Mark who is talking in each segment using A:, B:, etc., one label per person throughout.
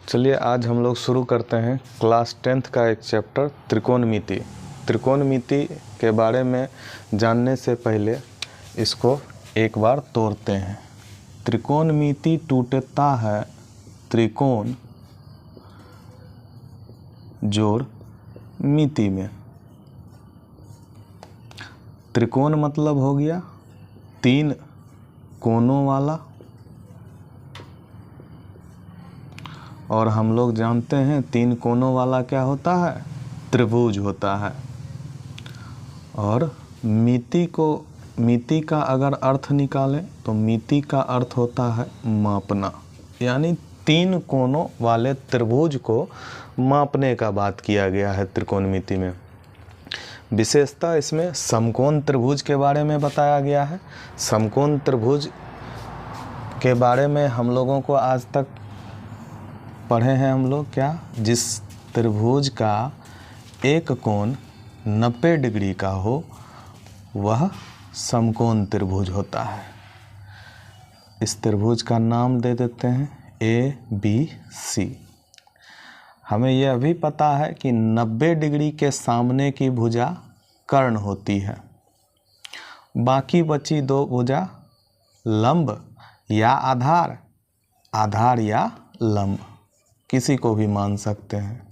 A: चलिए आज हम लोग शुरू करते हैं क्लास 10th का एक चैप्टर त्रिकोणमिति। त्रिकोणमिति के बारे में जानने से पहले इसको एक बार तोड़ते हैं। त्रिकोणमिति टूटता है त्रिकोण जोड़ मिति में। त्रिकोण मतलब हो गया तीन कोनों वाला, और हम लोग जानते हैं तीन कोनों वाला क्या होता है, त्रिभुज होता है। और मिति का अगर अर्थ निकालें तो मिति का अर्थ होता है मापना, यानी तीन कोनों वाले त्रिभुज को मापने का बात किया गया है त्रिकोणमिति में। विशेषतः इसमें समकोण त्रिभुज के बारे में बताया गया है। समकोण त्रिभुज के बारे में हम लोगों को आज तक पढ़े हैं हम लोग क्या, जिस त्रिभुज का एक कोण 90 डिग्री का हो वह समकोण त्रिभुज होता है। इस त्रिभुज का नाम दे देते हैं ABC। हमें यह भी पता है कि 90 डिग्री के सामने की भुजा कर्ण होती है, बाकी बची दो भुजा लंब या आधार, आधार या लंब किसी को भी मान सकते हैं,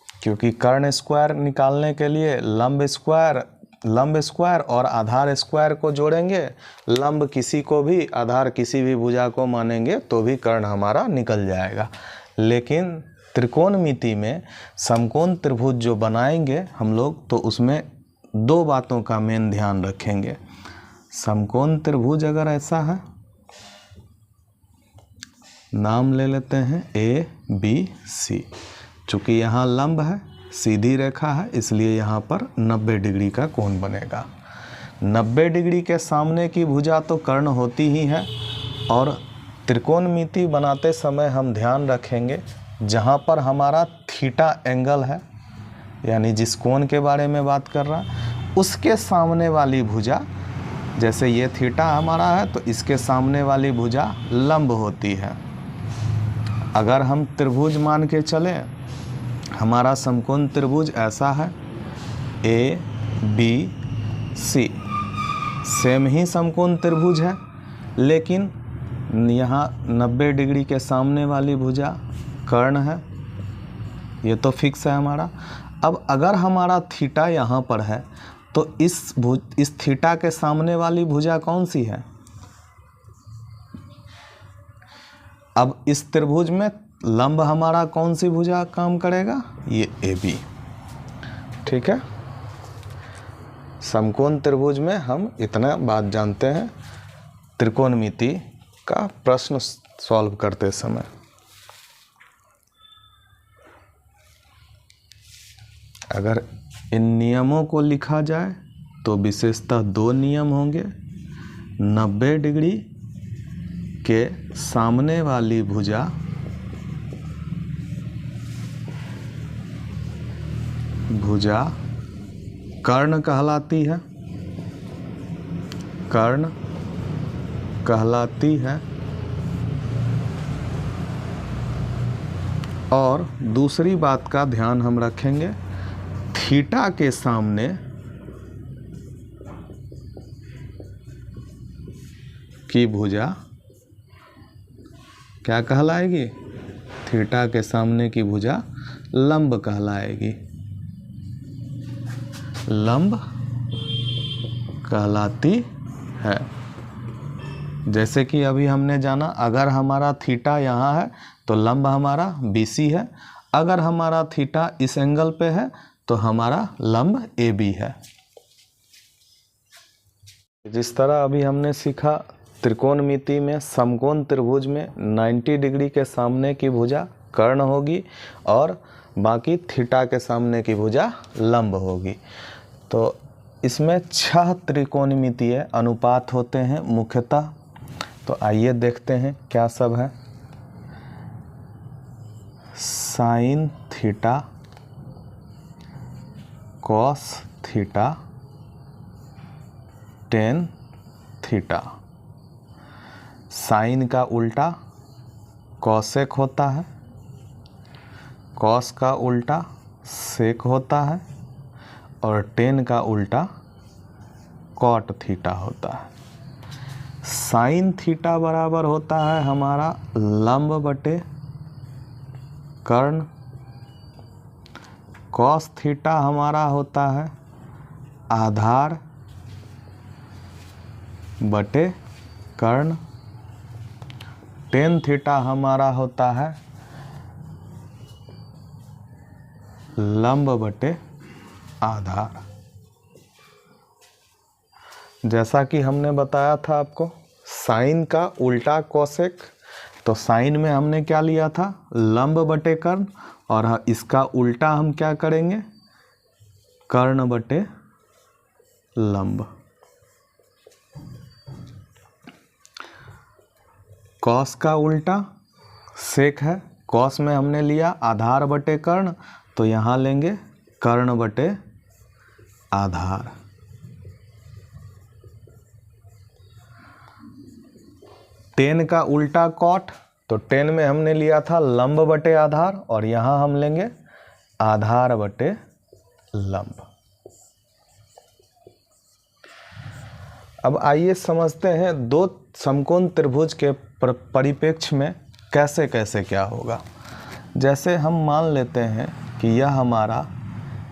A: क्योंकि कर्ण स्क्वायर निकालने के लिए लंब स्क्वायर और आधार स्क्वायर को जोड़ेंगे। लंब किसी को भी, आधार किसी भी भुजा को मानेंगे तो भी कर्ण हमारा निकल जाएगा। लेकिन त्रिकोणमिति में समकोण त्रिभुज जो बनाएंगे हम लोग, तो उसमें दो बातों का मेन ध्यान रखेंगे। समकोण त्रिभुज अगर ऐसा है, नाम ले लेते हैं ABC। चूँकि यहाँ लंब है, सीधी रेखा है, इसलिए यहाँ पर 90 डिग्री का कोण बनेगा। 90 डिग्री के सामने की भुजा तो कर्ण होती ही है। और त्रिकोणमिति बनाते समय हम ध्यान रखेंगे जहाँ पर हमारा थीटा एंगल है, यानी जिस कोण के बारे में बात कर रहा है उसके सामने वाली भुजा, जैसे ये थीटा हमारा है तो इसके सामने वाली भुजा लंब होती है। अगर हम त्रिभुज मान के चलें, हमारा समकोण त्रिभुज ऐसा है ABC, सेम ही समकोण त्रिभुज है, लेकिन यहाँ 90 डिग्री के सामने वाली भुजा कर्ण है, ये तो फिक्स है हमारा। अब अगर हमारा थीटा यहाँ पर है तो इस थीटा के सामने वाली भुजा कौन सी है? अब इस त्रिभुज में लंब हमारा कौन सी भुजा काम करेगा? ये AB। ठीक है, समकोण त्रिभुज में हम इतना बात जानते हैं त्रिकोणमिति का प्रश्न सॉल्व करते समय। अगर इन नियमों को लिखा जाए तो विशेषतः दो नियम होंगे। 90 डिग्री के सामने वाली भुजा कर्ण कहलाती है, कर्ण कहलाती है। और दूसरी बात का ध्यान हम रखेंगे, थीटा के सामने की भुजा क्या कहलाएगी? थीटा के सामने की भुजा लंब कहलाएगी, लंब कहलाती है। जैसे कि अभी हमने जाना, अगर हमारा थीटा यहाँ है तो लंब हमारा BC है, अगर हमारा थीटा इस एंगल पे है तो हमारा लंब AB है। जिस तरह अभी हमने सीखा त्रिकोणमिति में समकोण त्रिभुज में 90 डिग्री के सामने की भुजा कर्ण होगी और बाकी थीटा के सामने की भुजा लंब होगी। तो इसमें 6 त्रिकोणमितीय अनुपात होते हैं मुख्यतः। तो आइए देखते हैं क्या सब है। Sine theta, cos theta, tan theta. Sine का उल्टा कॉसेक होता है, कॉस का उल्टा सेक होता है और टेन का उल्टा कॉट थीटा होता है। साइन थीटा बराबर होता है हमारा लंब बटे कर्ण, कॉस थीटा हमारा होता है आधार बटे कर्ण, टेन थीटा हमारा होता है लंब बटे आधार। जैसा कि हमने बताया था आपको साइन का उल्टा कोसेक, तो साइन में हमने क्या लिया था लंब बटे कर्ण, और इसका उल्टा हम क्या करेंगे कर्ण बटे लंब। कॉस का उल्टा सेक है, कॉस में हमने लिया आधार बटे कर्ण, तो यहाँ लेंगे कर्ण बटे आधार। टेन का उल्टा कॉट, तो टेन में हमने लिया था लंब बटे आधार, और यहाँ हम लेंगे आधार बटे लंब। अब आइए समझते हैं दो समकोण त्रिभुज के परिप्रेक्ष्य में कैसे कैसे क्या होगा। जैसे हम मान लेते हैं कि यह हमारा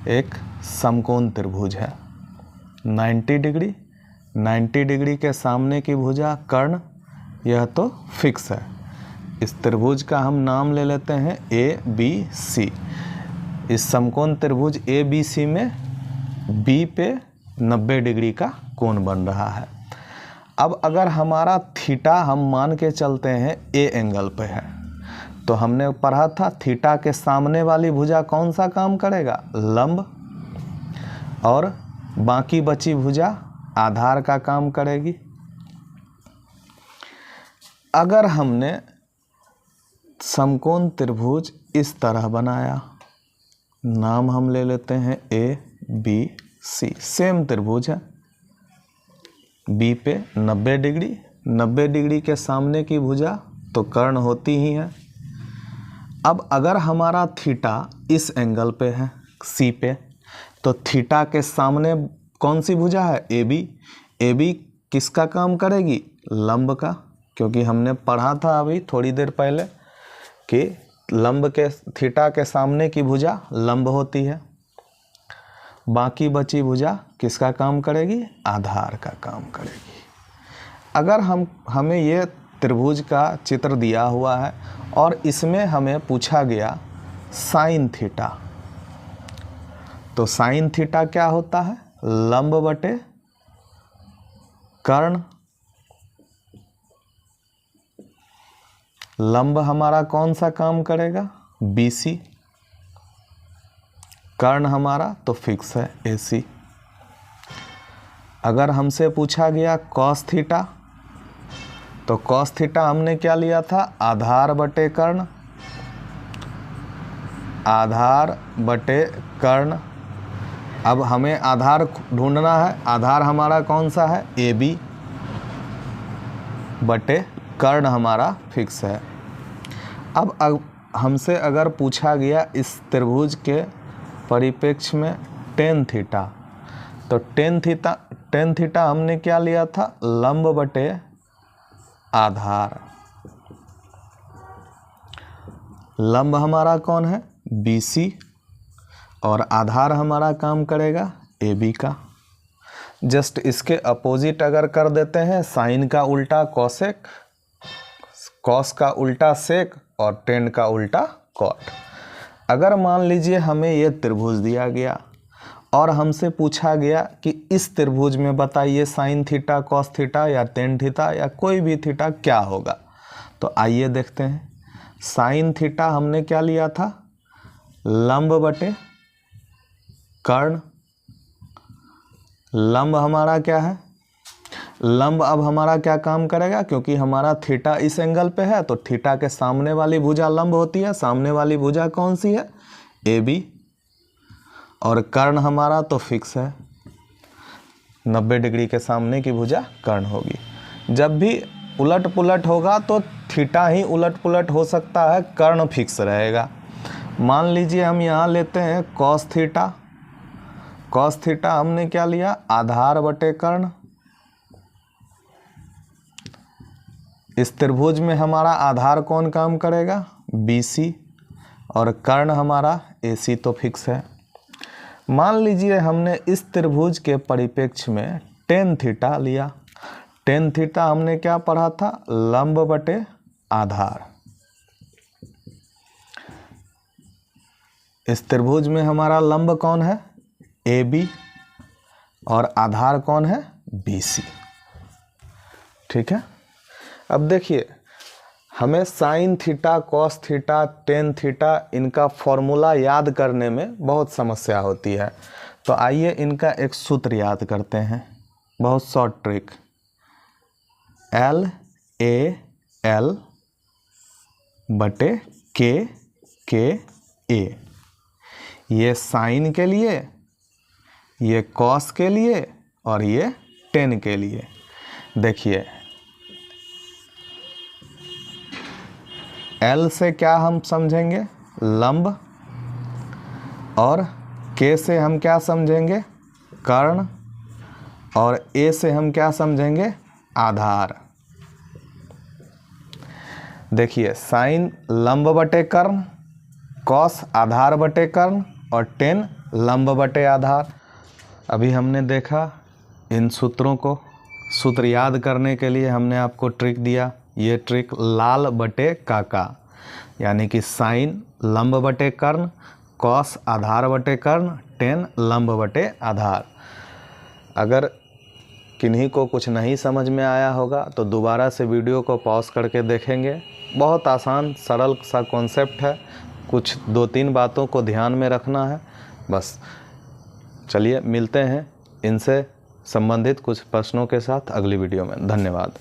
A: एक समकोण त्रिभुज है, 90 डिग्री, 90 डिग्री के सामने की भुजा कर्ण, यह तो फिक्स है। इस त्रिभुज का हम नाम ले लेते हैं ए बी सी। इस समकोण त्रिभुज ए बी सी में बी पे 90 डिग्री का कोण बन रहा है। अब अगर हमारा थीटा हम मान के चलते हैं ए एंगल पे है, तो हमने पढ़ा था थीटा के सामने वाली भुजा कौन सा काम करेगा लंब, और बाकी बची भुजा आधार का काम करेगी। अगर हमने समकोण त्रिभुज इस तरह बनाया, नाम हम ले लेते हैं ए बी सी, सेम त्रिभुज है, बी पे 90 डिग्री, 90 डिग्री के सामने की भुजा तो कर्ण होती ही है। अब अगर हमारा थीटा इस एंगल पे है सी पे, तो थीटा के सामने कौन सी भुजा है ए बी, ए बी किसका काम करेगी लंब का, क्योंकि हमने पढ़ा था अभी थोड़ी देर पहले कि लंब के थीटा के सामने की भुजा लंब होती है। बाकी बची भुजा किसका काम करेगी आधार का काम करेगी। अगर हमें ये त्रिभुज का चित्र दिया हुआ है और इसमें हमें पूछा गया साइन थीटा, तो साइन थीटा क्या होता है लंब बटे कर्ण। लंब हमारा कौन सा काम करेगा BC, कर्ण हमारा तो फिक्स है AC। अगर हमसे पूछा गया कॉस थीटा, तो कॉस थीटा हमने क्या लिया था आधार बटे कर्ण, आधार बटे कर्ण। अब हमें आधार ढूंढना है, आधार हमारा कौन सा है AB बटे कर्ण हमारा फिक्स है। अब हमसे अगर पूछा गया इस त्रिभुज के परिप्रेक्ष्य में टेन थीटा, तो टेन थीटा हमने क्या लिया था लंब बटे आधार। लंब हमारा कौन है BC, और आधार हमारा काम करेगा AB का। जस्ट इसके अपोजिट अगर कर देते हैं, साइन का उल्टा कॉसेक, कॉस का उल्टा सेक और टेन का उल्टा कॉट। अगर मान लीजिए हमें यह त्रिभुज दिया गया और हमसे पूछा गया कि इस त्रिभुज में बताइए साइन थीटा कॉस थीटा या टेन थीटा या कोई भी थीटा क्या होगा, तो आइए देखते हैं। साइन थीटा हमने क्या लिया था लंब बटे कर्ण। लंब हमारा क्या है लंब, अब हमारा क्या काम करेगा, क्योंकि हमारा थीटा इस एंगल पे है तो थीटा के सामने वाली भुजा लंब होती है। सामने वाली भुजा कौन सी है AB, और कर्ण हमारा तो फिक्स है, 90 डिग्री के सामने की भुजा कर्ण होगी। जब भी उलट पुलट होगा तो थीटा ही उलट पुलट हो सकता है, कर्ण फिक्स रहेगा। मान लीजिए हम यहाँ लेते हैं कॉस थीटा। कॉस थीटा हमने क्या लिया, आधार बटे कर्ण। इस त्रिभुज में हमारा आधार कौन काम करेगा, BC, और कर्ण हमारा AC तो फिक्स है। मान लीजिए हमने इस त्रिभुज के परिप्रेक्ष्य में टेन थीटा लिया। टेन थीटा हमने क्या पढ़ा था, लंब बटे आधार। इस त्रिभुज में हमारा लंब कौन है, AB, और आधार कौन है, BC। ठीक है। अब देखिए हमें sign theta, cos theta, tan theta, इनका फॉर्मूला याद करने में बहुत समस्या होती है। तो आइए इनका एक सूत्र याद करते हैं, बहुत शॉर्ट ट्रिक। LAL बटे KA, ये साइन के लिए, ये कॉस के लिए, और ये टेन के लिए। देखिए L से क्या हम समझेंगे, लंब, और K से हम क्या समझेंगे, कर्ण, और A से हम क्या समझेंगे, आधार। देखिए साइन लंब बटे कर्ण, कॉस आधार बटे कर्ण, और टेन लंब बटे आधार। अभी हमने देखा इन सूत्रों को, सूत्र याद करने के लिए हमने आपको ट्रिक दिया। ये ट्रिक लाल बटे काका, यानी कि साइन लंब बटे कर्ण, कॉस आधार बटे कर्ण, टेन लंब बटे आधार। अगर किन्हीं को कुछ नहीं समझ में आया होगा तो दोबारा से वीडियो को पॉज करके देखेंगे। बहुत आसान सरल सा कॉन्सेप्ट है, कुछ 2-3 बातों को ध्यान में रखना है बस। चलिए मिलते हैं इनसे संबंधित कुछ प्रश्नों के साथ अगली वीडियो में। धन्यवाद।